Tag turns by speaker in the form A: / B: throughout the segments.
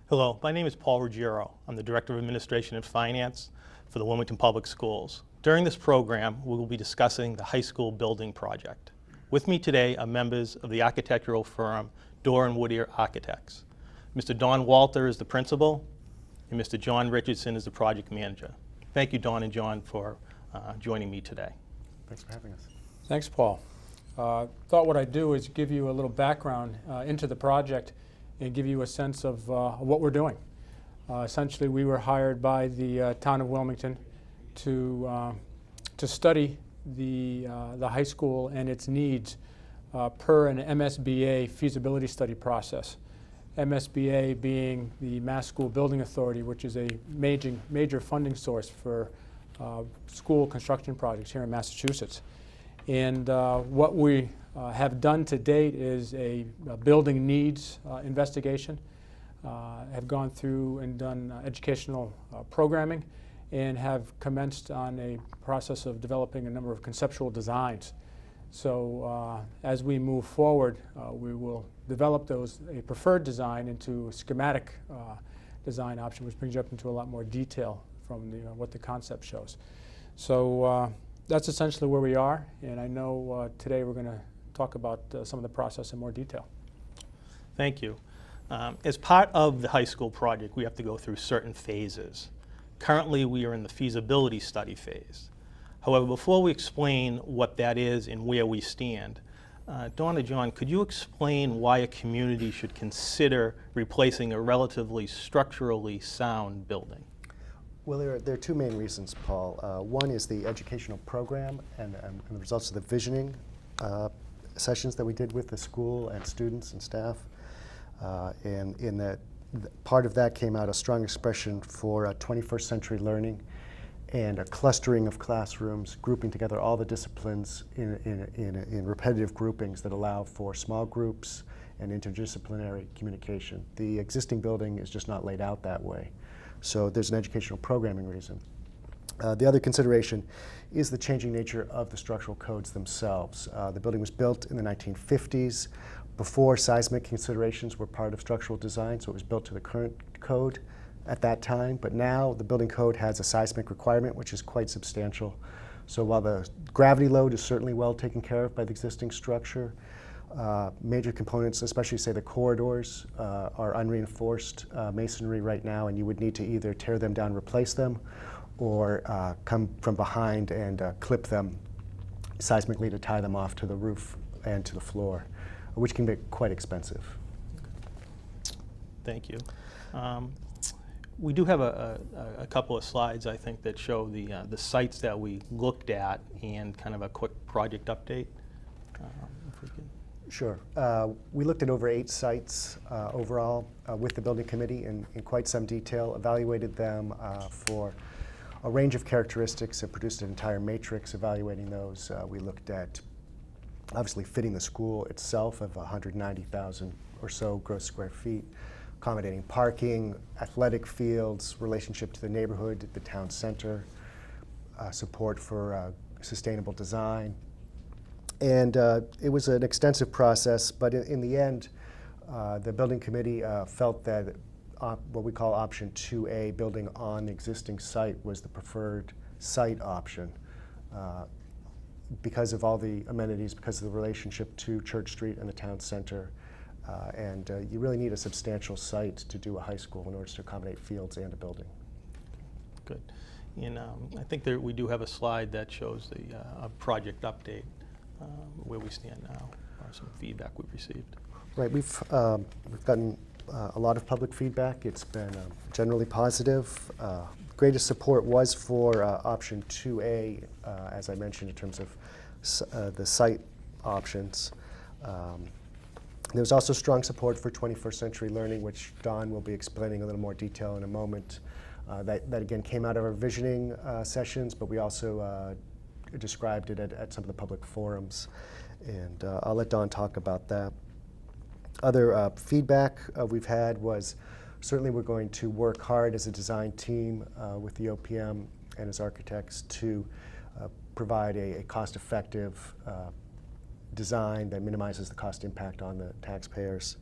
A: Hello, my name is Paul Ruggiero. I'm the Director of Administration and Finance for the Wilmington Public Schools. During this program, we will be discussing the high school building project. With me today are members of the architectural firm Dorr & Whittier Architects. Mr. Don Walter is the principal, and Mr. John Richardson is the project manager. Thank you, Don and John, for joining me today.
B: Thanks for having us.
C: Thanks, Paul. Thought what I'd do is give you a little background into the project and give you a sense of what we're doing. Essentially, we were hired by the town of Wilmington to study the high school and its needs per an MSBA feasibility study process. MSBA being the Mass School Building Authority, which is a major funding source for school construction projects here in Massachusetts. And what we have done to date is a building needs investigation, have gone through and done educational programming, and have commenced on a process of developing a number of conceptual designs. So as we move forward, we will develop a preferred design into a schematic design option, which brings you up into a lot more detail from what the concept shows. So that's essentially where we are, and I know today we're going to talk about some of the process in more detail.
A: Thank you. As part of the high school project, we have to go through certain phases. Currently, we are in the feasibility study phase. However, before we explain what that is and where we stand, Dawn and John, could you explain why a community should consider replacing a relatively structurally sound building?
B: Well, there are two main reasons, Paul. One is the educational program and the results of the visioning sessions that we did with the school and students and staff. And in that, part of that came out a strong expression for 21st century learning and a clustering of classrooms, grouping together all the disciplines in repetitive groupings that allow for small groups and interdisciplinary communication. The existing building is just not laid out that way. So there's an educational programming reason. The other consideration is the changing nature of the structural codes themselves. The building was built in the 1950s before seismic considerations were part of structural design, so it was built to the current code at that time. But now the building code has a seismic requirement, which is quite substantial. So while the gravity load is certainly well taken care of by the existing structure, major components, especially say the corridors, are unreinforced masonry right now, and you would need to either tear them down, replace them, or come from behind and clip them seismically to tie them off to the roof and to the floor, which can be quite expensive.
A: Thank you. We do have a couple of slides, I think, that show the sites that we looked at and kind of a quick project update. If we can.
B: Sure. We looked at over 8 sites overall with the building committee in quite some detail, evaluated them for a range of characteristics and produced an entire matrix evaluating those. We looked at obviously fitting the school itself of 190,000 or so gross square feet, accommodating parking, athletic fields, relationship to the neighborhood, the town center, support for sustainable design. And it was an extensive process, but in the end, the building committee felt that what we call option 2A, building on the existing site, was the preferred site option because of all the amenities, because of the relationship to Church Street and the town center. And you really need a substantial site to do a high school in order to accommodate fields and a building.
A: Good. And I think we do have a slide that shows a project update. Where we stand now, or some feedback we've received.
B: Right, we've gotten a lot of public feedback. It's been generally positive. Greatest support was for option 2A, as I mentioned, in terms of the site options. There was also strong support for 21st century learning, which Don will be explaining in a little more detail in a moment. That again came out of our visioning sessions, but we also described it at some of the public forums, and I'll let Don talk about that. Other feedback we've had was certainly we're going to work hard as a design team with the OPM and as architects to provide a cost-effective design that minimizes the cost impact on the taxpayers.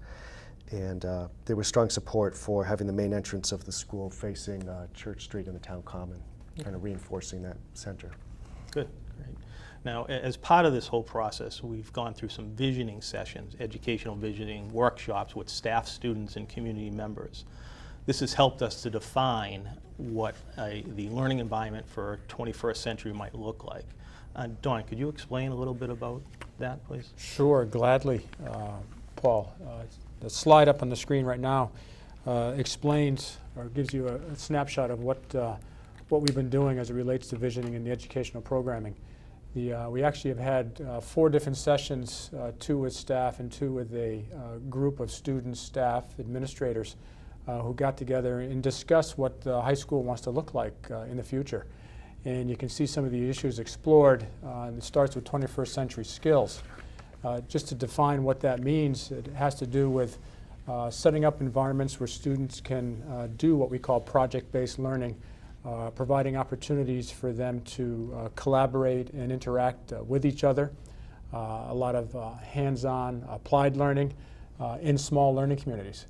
B: And there was strong support for having the main entrance of the school facing Church Street and the town common, kind of reinforcing that center.
A: Good, great. Now, as part of this whole process, we've gone through some visioning sessions, educational visioning workshops with staff, students, and community members. This has helped us to define what the learning environment for 21st century might look like. Dawn, could you explain a little bit about that, please?
C: Sure, gladly, Paul. The slide up on the screen right now explains or gives you a snapshot of what we've been doing as it relates to visioning and the educational programming. We actually have had 4 different sessions, 2 with staff and 2 with a group of students, staff, administrators who got together and discussed what the high school wants to look like in the future. And you can see some of the issues explored, and it starts with 21st century skills. Just to define what that means, it has to do with setting up environments where students can do what we call project-based learning, providing opportunities for them to collaborate and interact with each other, a lot of hands-on applied learning in small learning communities,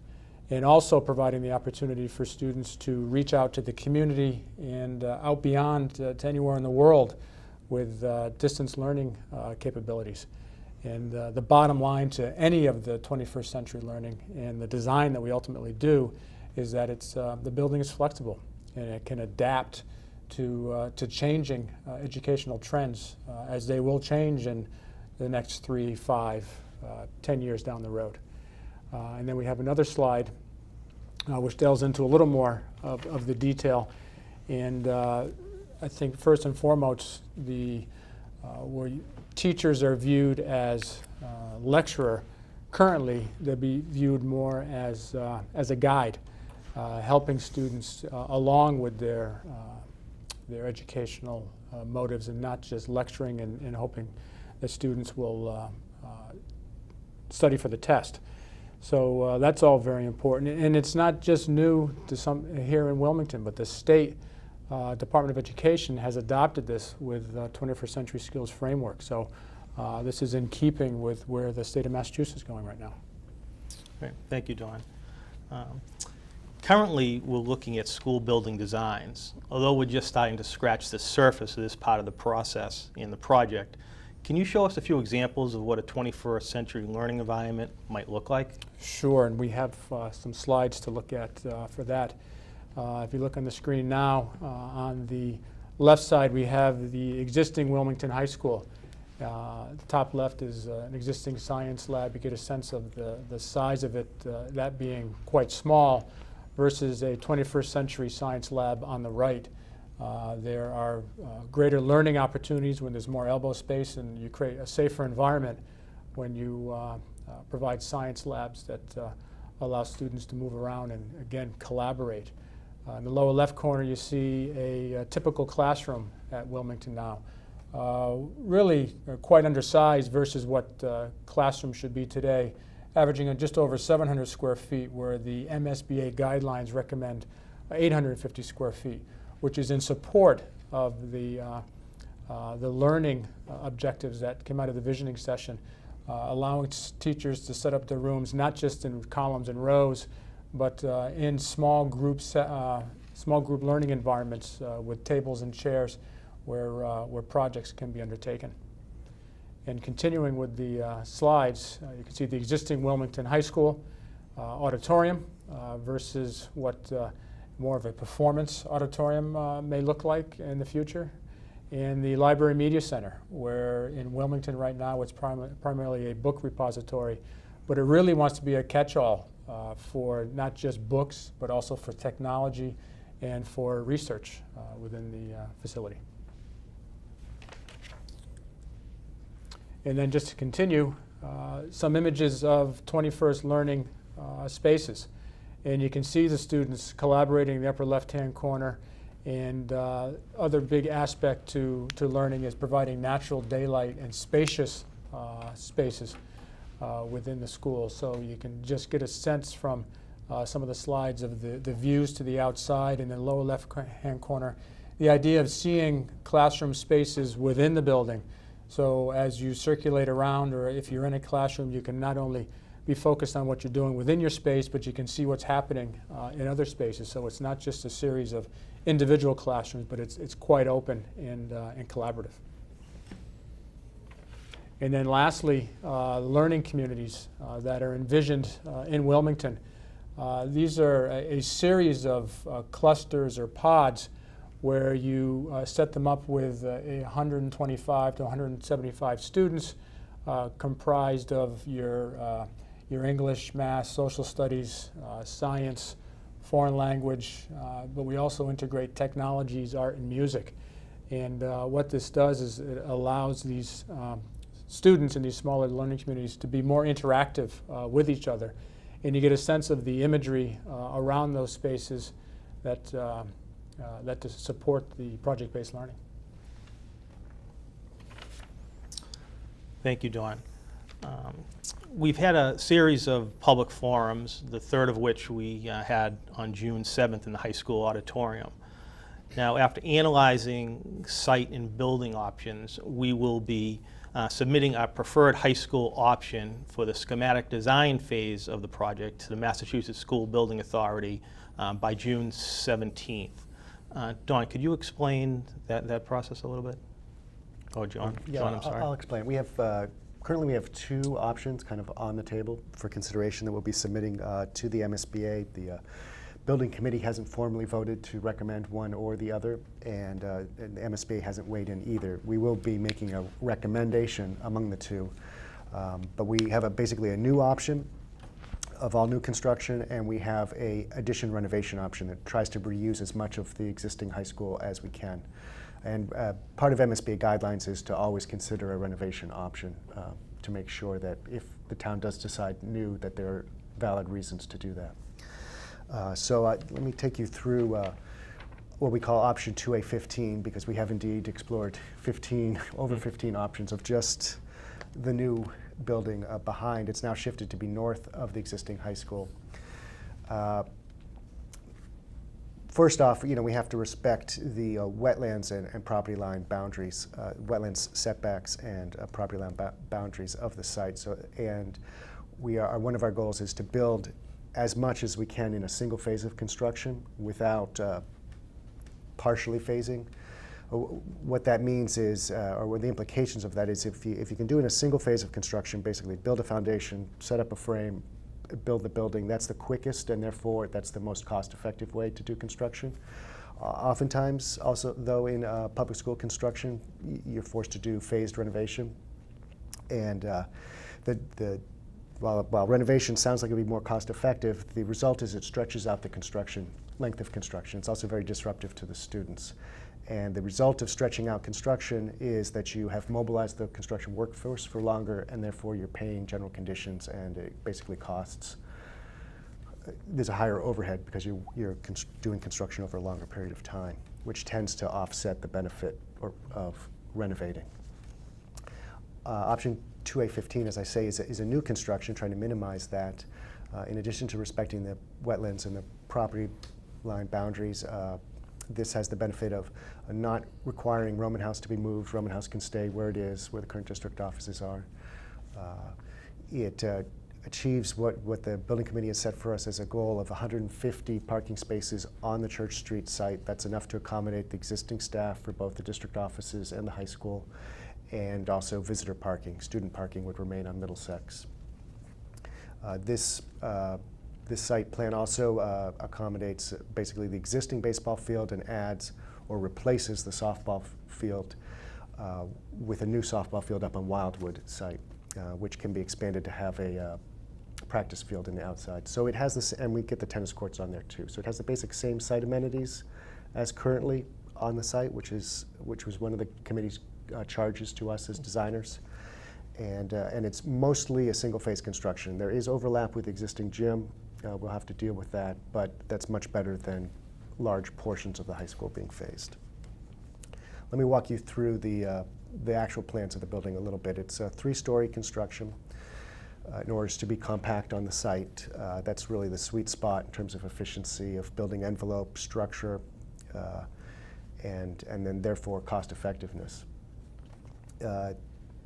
C: and also providing the opportunity for students to reach out to the community and out beyond to anywhere in the world with distance learning capabilities. And the bottom line to any of the 21st century learning and the design that we ultimately do is that the building is flexible and it can adapt to changing educational trends as they will change in the next 3, 5, 10 years down the road. And then we have another slide which delves into a little more of the detail. And I think first and foremost, where teachers are viewed as lecturer, currently they'll be viewed more as a guide, helping students along with their educational motives and not just lecturing and hoping that students will study for the test. So that's all very important. And it's not just new to some here in Wilmington, but the state Department of Education has adopted this with 21st Century Skills Framework. So this is in keeping with where the state of Massachusetts is going right now.
A: Great. Thank you, Dawn. Currently, we're looking at school building designs. Although we're just starting to scratch the surface of this part of the process in the project, can you show us a few examples of what a 21st century learning environment might look like?
C: Sure, and we have some slides to look at for that. If you look on the screen now, on the left side we have the existing Wilmington High School. The top left is an existing science lab. You get a sense of the size of it, that being quite small, versus a 21st century science lab on the right. There are greater learning opportunities when there's more elbow space, and you create a safer environment when you provide science labs that allow students to move around and, again, collaborate. In the lower left corner, you see a typical classroom at Wilmington now. Really quite undersized versus what classrooms should be today, averaging at just over 700 square feet, where the MSBA guidelines recommend 850 square feet, which is in support of the learning objectives that came out of the visioning session, allowing teachers to set up their rooms not just in columns and rows, but in small group learning environments with tables and chairs where projects can be undertaken. And continuing with the slides, you can see the existing Wilmington High School auditorium versus what more of a performance auditorium may look like in the future. And the Library Media Center, where in Wilmington right now it's primarily a book repository, but it really wants to be a catch-all for not just books, but also for technology and for research within the facility. And then just to continue, some images of 21st learning spaces. And you can see the students collaborating in the upper left-hand corner. And other big aspect to learning is providing natural daylight and spacious spaces within the school. So you can just get a sense from some of the slides of the views to the outside in the lower left-hand corner, the idea of seeing classroom spaces within the building. So as you circulate around, or if you're in a classroom, you can not only be focused on what you're doing within your space, but you can see what's happening in other spaces. So it's not just a series of individual classrooms, but it's quite open and collaborative. And then lastly, learning communities that are envisioned in Wilmington. These are a series of clusters or pods where you set them up with 125 to 175 students comprised of your English, math, social studies, science, foreign language, but we also integrate technologies, art, and music. And what this does is it allows these students in these smaller learning communities to be more interactive with each other. And you get a sense of the imagery around those spaces that to support the project-based learning.
A: Thank you, Dawn. We've had a series of public forums, the third of which we had on June 7th in the high school auditorium. Now, after analyzing site and building options, we will be submitting our preferred high school option for the schematic design phase of the project to the Massachusetts School Building Authority by June 17th. Dawn, could you explain that process a little bit? Oh, John.
B: Yeah,
A: John, I'm sorry.
B: I'll explain. We have currently we have two options kind of on the table for consideration that we'll be submitting to the MSBA. The building committee hasn't formally voted to recommend one or the other, and the MSBA hasn't weighed in either. We will be making a recommendation among the two, but we have basically a new option of all new construction, and we have a addition renovation option that tries to reuse as much of the existing high school as we can. And part of MSBA guidelines is to always consider a renovation option to make sure that if the town does decide new, that there are valid reasons to do that. So let me take you through what we call option 2A15, because we have indeed explored over 15 options of just the new building behind. It's now shifted to be north of the existing high school. First off, we have to respect the wetlands and property line boundaries, wetlands setbacks and property line boundaries of the site. So, and one of our goals is to build as much as we can in a single phase of construction without partially phasing. What that means is, or what the implications of that is, if you can do in a single phase of construction, basically build a foundation, set up a frame, build the building, that's the quickest, and therefore that's the most cost-effective way to do construction. Oftentimes, also, though, in public school construction, you're forced to do phased renovation. And while renovation sounds like it would be more cost-effective, the result is it stretches out the length of construction. It's also very disruptive to the students. And the result of stretching out construction is that you have mobilized the construction workforce for longer, and therefore you're paying general conditions, and it basically costs. There's a higher overhead because you're doing construction over a longer period of time, which tends to offset the benefit of renovating. Option 2A15, as I say, is a new construction, trying to minimize that. In addition to respecting the wetlands and the property line boundaries, this has the benefit of not requiring Roman House to be moved. Roman House can stay where it is, where the current district offices are. It achieves what the building committee has set for us as a goal of 150 parking spaces on the Church Street site. That's enough to accommodate the existing staff for both the district offices and the high school, and also visitor parking. Student parking would remain on Middlesex. This site plan also accommodates basically the existing baseball field and adds or replaces the softball field with a new softball field up on Wildwood site, which can be expanded to have a practice field in the outside. So it has this, and we get the tennis courts on there too. So it has the basic same site amenities as currently on the site, which was one of the committee's charges to us as designers. And it's mostly a single-phase construction. There is overlap with the existing gym. We'll have to deal with that, but that's much better than large portions of the high school being phased. Let me walk you through the actual plans of the building a little bit. It's a 3-story construction. In order to be compact on the site, that's really the sweet spot in terms of efficiency of building envelope, structure, and then therefore cost effectiveness.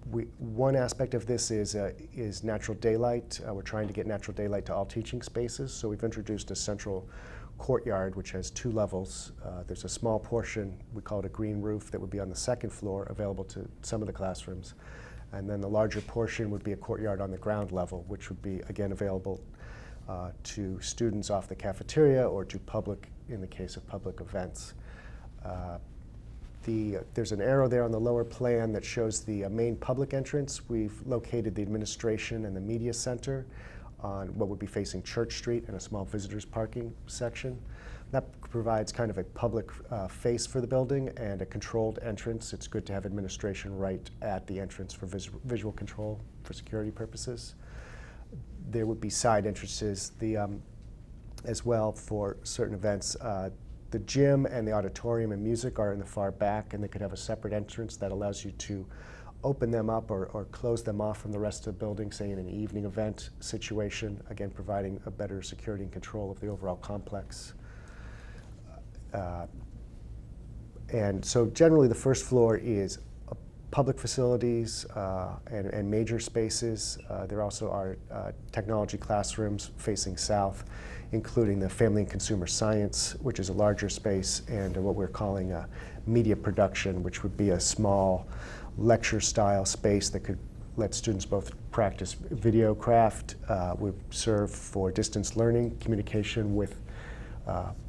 B: One aspect of this is natural daylight. We're trying to get natural daylight to all teaching spaces, so we've introduced a central courtyard which has 2 levels. There's a small portion, we call it a green roof, that would be on the 2nd floor, available to some of the classrooms. And then the larger portion would be a courtyard on the ground level, which would be, again, available to students off the cafeteria or to public in the case of public events. There's an arrow there on the lower plan that shows the main public entrance. We've located the administration and the media center on what would be facing Church Street and a small visitors parking section. That provides kind of a public face for the building and a controlled entrance. It's good to have administration right at the entrance for visual control for security purposes. There would be side entrances as well for certain events. The gym and the auditorium and music are in the far back, and they could have a separate entrance that allows you to open them up or close them off from the rest of the building, say in an evening event situation, again providing a better security and control of the overall complex. And so generally the first floor is public facilities and major spaces. There also are technology classrooms facing south, including the Family and Consumer Science, which is a larger space, and what we're calling media production, which would be a small lecture-style space that could let students both practice video craft, would serve for distance learning, communication with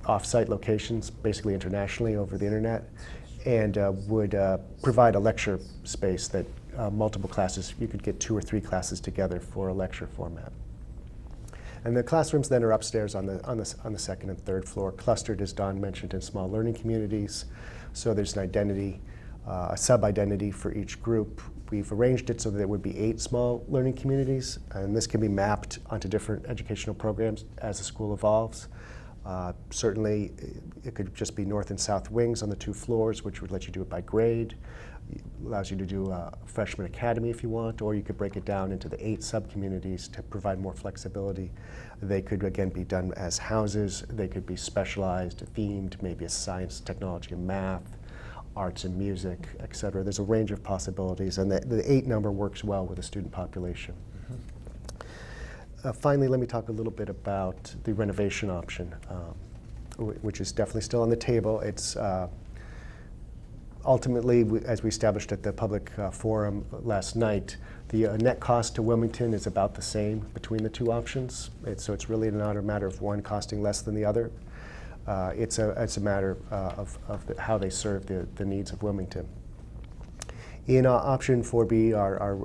B: off-site locations, basically internationally over the internet, and would provide a lecture space that multiple classes, you could get 2 or 3 classes together for a lecture format. And the classrooms then are upstairs on the 2nd and 3rd floor, clustered, as Don mentioned, in small learning communities. So there's an identity, a sub-identity for each group. We've arranged it so that there would be 8 small learning communities, and this can be mapped onto different educational programs as the school evolves. Certainly, it could just be north and south wings on the 2 floors, which would let you do it by grade. It allows you to do a freshman academy if you want, or you could break it down into the 8 sub-communities to provide more flexibility. They could, again, be done as houses. They could be specialized, themed, maybe as science, technology, and math, arts and music, et cetera. There's a range of possibilities, and the 8 number works well with the student population. Finally, let me talk a little bit about the renovation option, which is definitely still on the table. It's ultimately, as we established at the public forum last night, the net cost to Wilmington is about the same between the 2 options. So it's really not a matter of one costing less than the other. It's a matter of how they serve the needs of Wilmington. In option 4B, our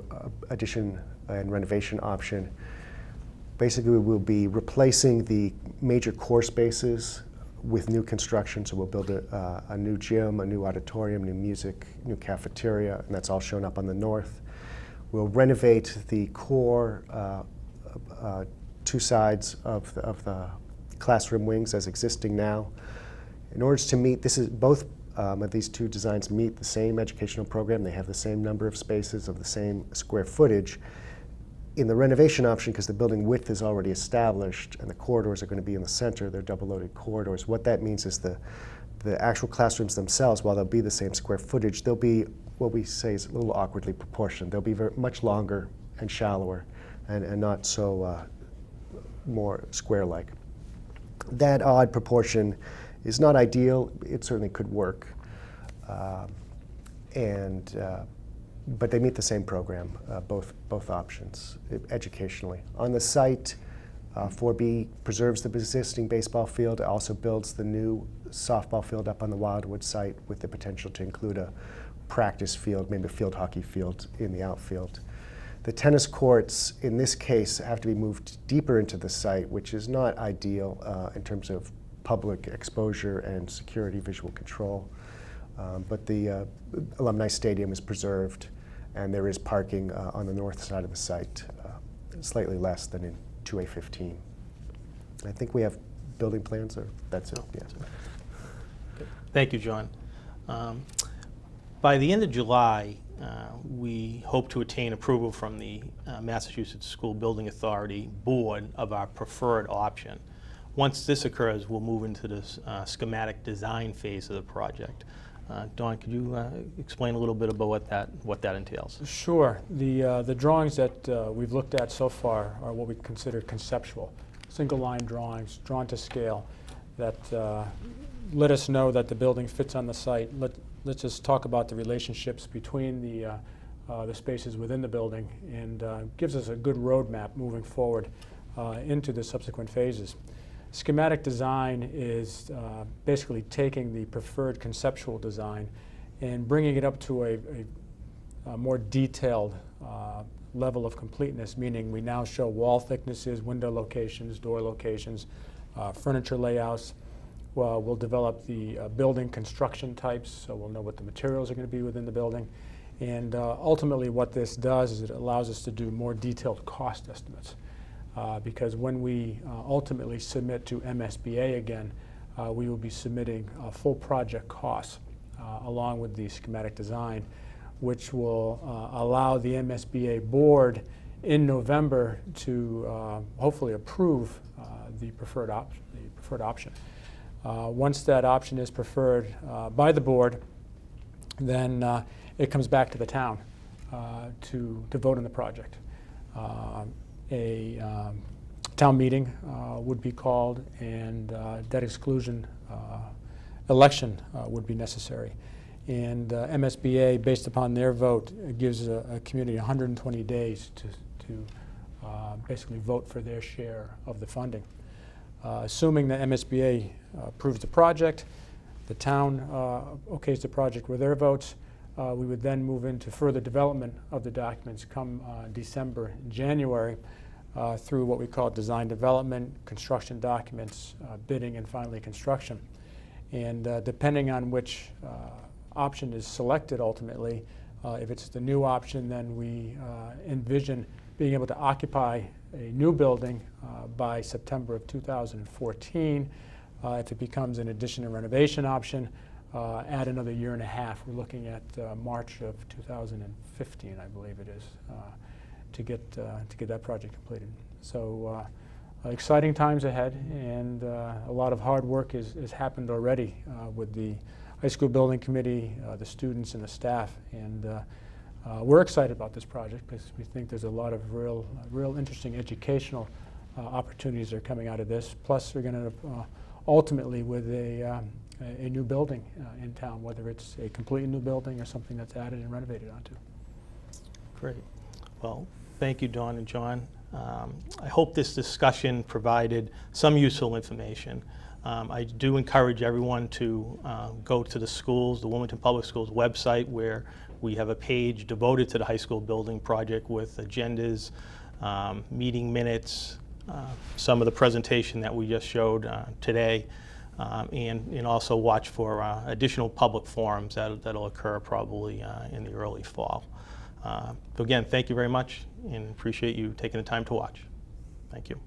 B: addition and renovation option, basically we'll be replacing the major core spaces with new construction. So we'll build a new gym, a new auditorium, new music, new cafeteria, and that's all shown up on the north. We'll renovate the core 2 sides of the classroom wings as existing now. In order to meet, both of these 2 designs meet the same educational program. They have the same number of spaces of the same square footage. In the renovation option, because the building width is already established and the corridors are going to be in the center, they're double-loaded corridors, what that means is the actual classrooms themselves, while they'll be the same square footage, they'll be what we say is a little awkwardly proportioned. They'll be much longer and shallower and not so more square-like. That odd proportion is not ideal. It certainly could work. But they meet the same program, both options, educationally. On the site, 4B preserves the existing baseball field. It also builds the new softball field up on the Wildwood site with the potential to include a practice field, maybe a field hockey field in the outfield. The tennis courts, in this case, have to be moved deeper into the site, which is not ideal in terms of public exposure and security visual control. But the Alumni Stadium is preserved, and there is parking on the north side of the site, slightly less than in 2A15. I think we have building plans, or that's it. Yeah.
A: Thank you, John. By the end of July, we hope to attain approval from the Massachusetts School Building Authority Board of our preferred option. Once this occurs, we'll move into this schematic design phase of the project. Don, could you explain a little bit about what that entails?
C: Sure. The drawings that we've looked at so far are what we consider conceptual, single-line drawings drawn to scale that let us know that the building fits on the site. Let's just talk about the relationships between the spaces within the building, and gives us a good roadmap moving forward into the subsequent phases. Schematic design is basically taking the preferred conceptual design and bringing it up to a more detailed level of completeness, meaning we now show wall thicknesses, window locations, door locations, furniture layouts. Well, we'll develop the building construction types, so we'll know what the materials are going to be within the building. And ultimately what this does is it allows us to do more detailed cost estimates. Because when we ultimately submit to MSBA again, we will be submitting full project costs along with the schematic design, which will allow the MSBA board in November to hopefully approve the preferred option. Once that option is preferred by the board, then it comes back to the town to vote on the project. A town meeting would be called, and debt exclusion election would be necessary. And MSBA, based upon their vote, gives a community 120 days to basically vote for their share of the funding. Assuming that MSBA approves the project, the town okays the project with their votes, we would then move into further development of the documents come December, January, through what we call design development, construction documents, bidding, and finally construction. And depending on which option is selected ultimately, if it's the new option, then we envision being able to occupy a new building by September of 2014. If it becomes an addition and renovation option, add another year and a half. We're looking at March of 2015, I believe it is, to get that project completed. So exciting times ahead, and a lot of hard work has happened already with the high school building committee, the students, and the staff. And we're excited about this project because we think there's a lot of real interesting educational opportunities that are coming out of this. Plus, we're going to ultimately with a new building in town, whether it's a completely new building or something that's added and renovated onto.
A: Great. Well, thank you, Dawn and John. I hope this discussion provided some useful information. I do encourage everyone to go to the schools, the Wilmington Public Schools website, where we have a page devoted to the high school building project with agendas, meeting minutes, some of the presentation that we just showed today, and also watch for additional public forums that'll occur probably in the early fall. So again, thank you very much, and appreciate you taking the time to watch. Thank you.